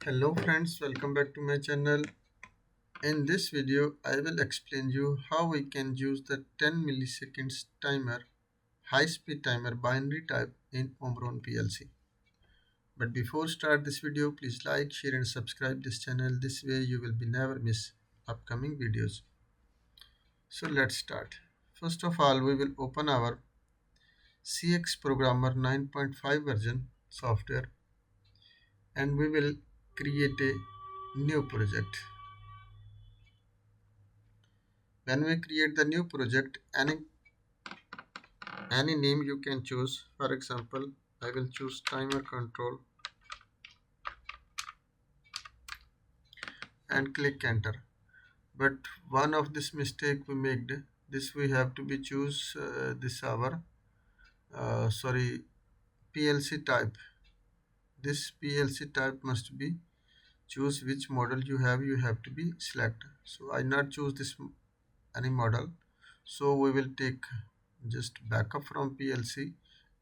Hello friends, welcome back to my channel. In this video, I will explain you how we can use the 10 milliseconds timer, high-speed timer binary type in Omron PLC. But before start this video, please like, share and subscribe this channel. This way you will be never miss upcoming videos. So let's start. First of all, we will open our CX Programmer 9.5 version software and we will create a new project. When we create the new project, any name you can choose. For example, I will choose timer control and click enter. But one of this mistake we made, this we have to be choose this our PLC type. This PLC type must be choose which model you have to be select. So I not choose this any model. So we will take just backup from PLC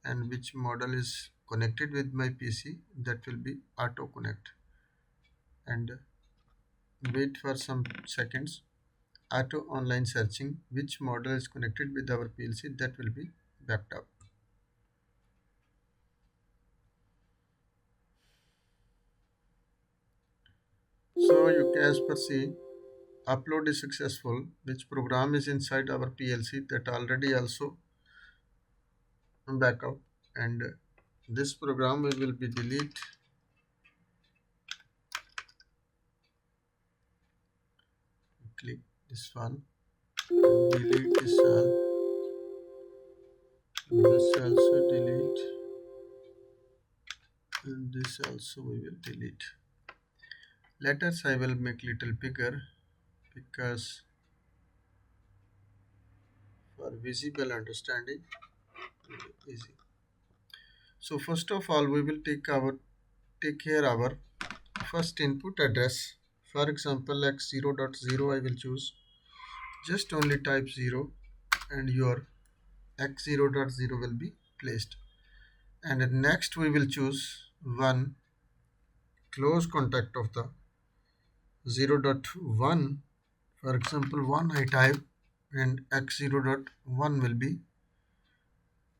and which model is connected with my PC, that will be auto connect, and wait for some seconds. Auto online searching which model is connected with our PLC, that will be backed up. So you can as per see upload is successful, which program is inside our PLC that already also backup, and this program we will be delete. Click this one, delete this all, this also delete, and this also we will delete. Letters I will make little bigger because for visible understanding easy. So first of all we will take care our first input address. For example, x0.0 I will choose. Just only type 0 and your x0.0 will be placed. And next we will choose one close contact of the 0.1. For example, 1 I type and x0.1 will be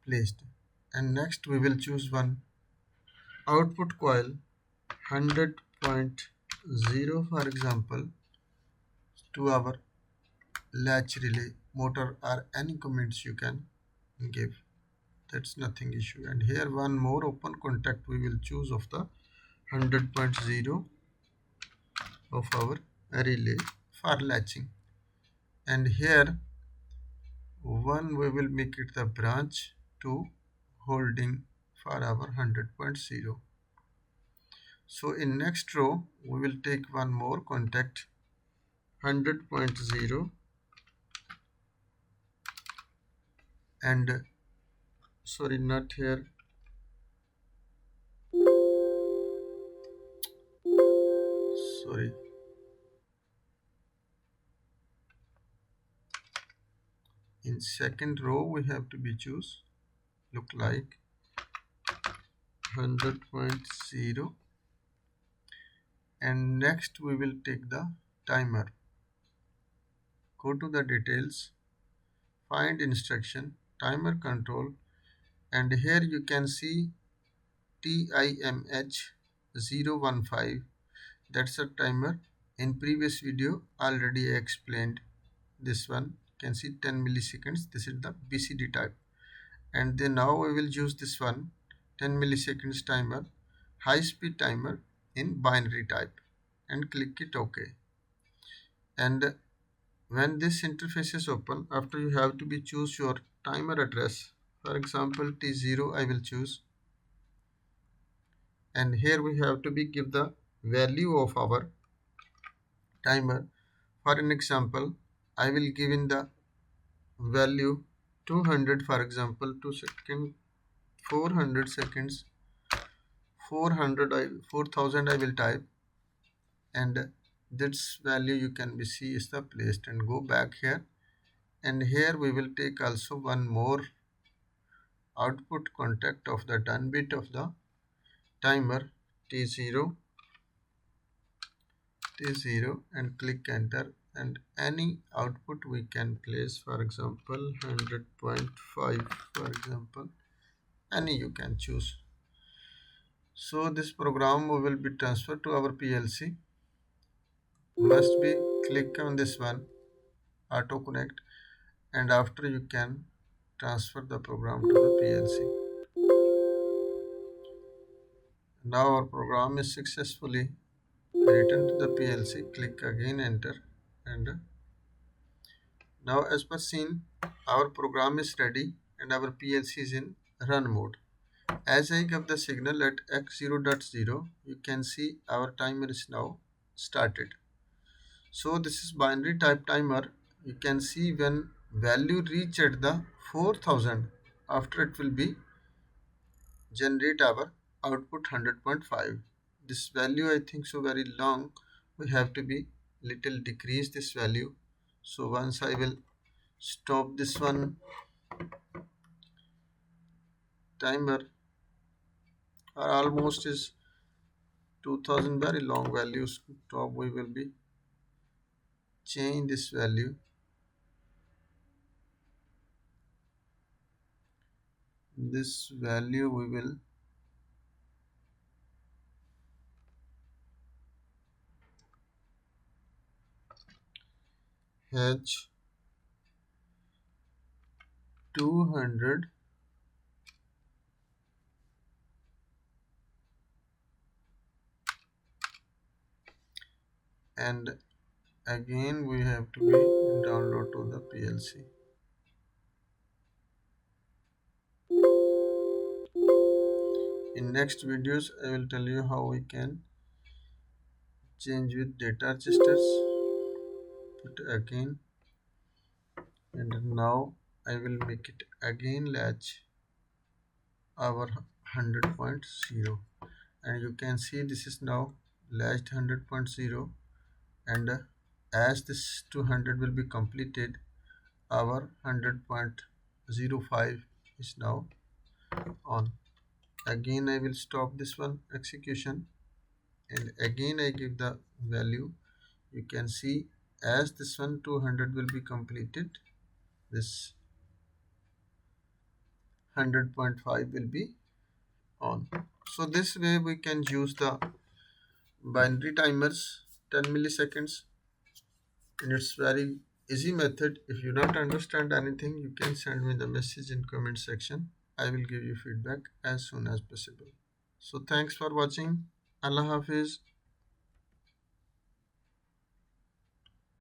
placed. And next we will choose one output coil 100.0, for example, to our latch relay motor or any comments you can give. That's nothing issue. And here one more open contact we will choose of the 100.0 of our relay for latching. And here one we will make it the branch to holding for our 100.0. So in next row we will take one more contact 100.0 and sorry, not here, sorry, in second row we have to be choose look like 100.0, and next we will take the timer. Go to the details, find instruction timer control, and here you can see TIMH015. That's a timer. In previous video already I explained this one. You can see 10 milliseconds. This is the BCD type. And then now we will use this one 10 milliseconds timer, high speed timer in binary type, and click it OK. And when this interface is open, after you have to be choose your timer address. For example, T0 I will choose, and here we have to be give the value of our timer. For an example, I will give in the value 200, for example, 2 second, 400 seconds, 4000 I will type, and this value you can be see is the placed. And go back here, and here we will take also one more output contact of the done bit of the timer T0, is 0 and click enter, and any output we can place, for example 100.5, for example any you can choose. So this program will be transferred to our PLC. Must be click on this one, auto connect, and after you can transfer the program to the PLC. Now our program is successfully written to the PLC. Click again enter, and now as per seen, our program is ready and our PLC is in run mode. As I give the signal at x0.0, you can see our timer is now started. So this is binary type timer. You can see when value reach at the 4000, after it will be generate our output 100.5. This value I think so very long, we have to be little decrease this value. So once I will stop this one timer, or almost is 2000 very long values, top we will be change this value. This value we will H 200, and again we have to be download to the PLC. In next videos I will tell you how we can change with data registers. Put again, and now I will make it again latch our 100.0, and you can see this is now latched 100.0, and as this 200 will be completed, our 100.05 is now on. Again I will stop this one execution, and again I give the value. You can see as this one 200 will be completed, this 100.5 will be on. So this way we can use the binary timers 10 milliseconds, and it's very easy method. If you don't understand anything, you can send me the message in comment section. I will give you feedback as soon as possible. So thanks for watching. Allah Hafiz.